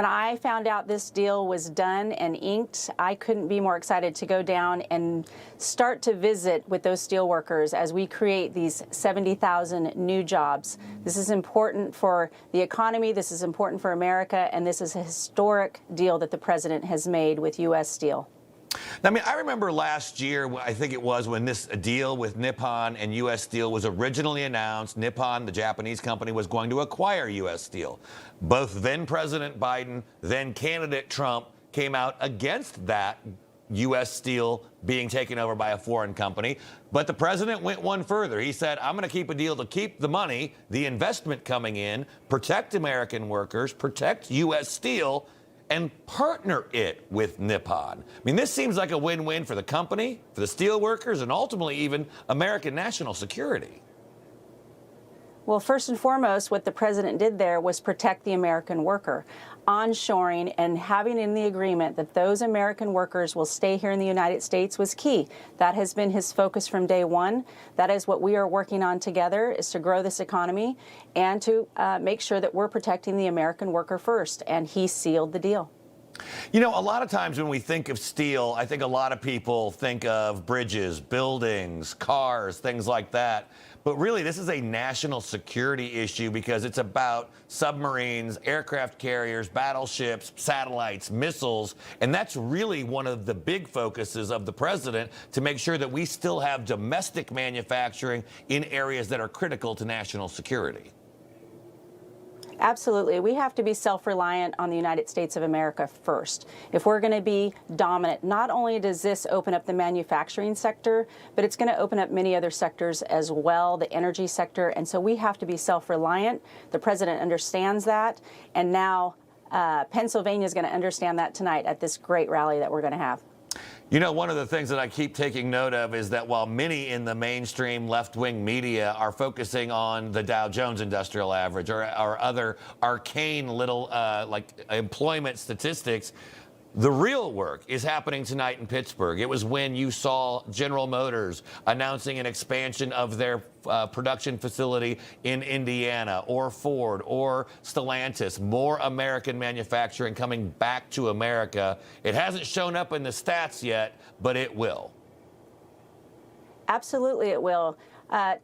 When I found out this deal was done and inked, I couldn't be more excited to go down and start to visit with those steelworkers as we create these 70,000 new jobs. This is important for the economy, this is important for America, and this is a historic deal that the president has made with U.S. Steel. I mean, I remember last year, I think it was, when this deal with Nippon and U.S. Steel was originally announced. Nippon, the Japanese company, was going to acquire U.S. Steel. Both then President Biden, then candidate Trump came out against that U.S. Steel being taken over by a foreign company. But the president went one further. He said, I'm going to keep a deal to keep the money, the investment coming in, protect American workers, protect U.S. Steel, and partner it with Nippon. I mean, this seems like a win-win for the company, for the steel workers, and ultimately even American national security. Well, first and foremost, what the president did there was protect the American worker. Onshoring and having in the agreement that those American workers will stay here in the United States was key. That has been his focus from day one. That is what we are working on together, is to grow this economy and to make sure that we're protecting the American worker first. And he sealed the deal. You know, a lot of times when we think of steel, I think a lot of people think of bridges, buildings, cars, things like that. But really, this is a national security issue because it's about submarines, aircraft carriers, battleships, satellites, missiles. And that's really one of the big focuses of the president, to make sure that we still have domestic manufacturing in areas that are critical to national security. Absolutely. We have to be self-reliant on the United States of America first. If we're going to be dominant, not only does this open up the manufacturing sector, but it's going to open up many other sectors as well, the energy sector. And so we have to be self-reliant. The president understands that. And now Pennsylvania is going to understand that tonight at this great rally that we're going to have. You know, one of the things that I keep taking note of is that while many in the mainstream left-wing media are focusing on the Dow Jones Industrial Average or other arcane little like employment statistics, the real work is happening tonight in Pittsburgh. It was when you saw General Motors announcing an expansion of their production facility in Indiana, or Ford, or Stellantis, more American manufacturing coming back to America. It hasn't shown up in the stats yet, but it will. Absolutely it will.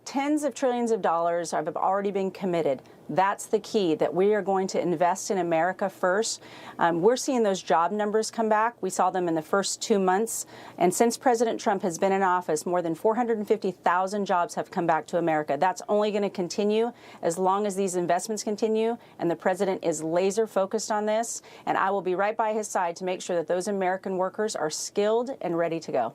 Tens of trillions of dollars have already been committed. That's the key, that we are going to invest in America first. We're seeing those job numbers come back. We saw them in the first 2 months. And since President Trump has been in office, more than 450,000 jobs have come back to America. That's only going to continue as long as these investments continue. And the president is laser focused on this. And I will be right by his side to make sure that those American workers are skilled and ready to go.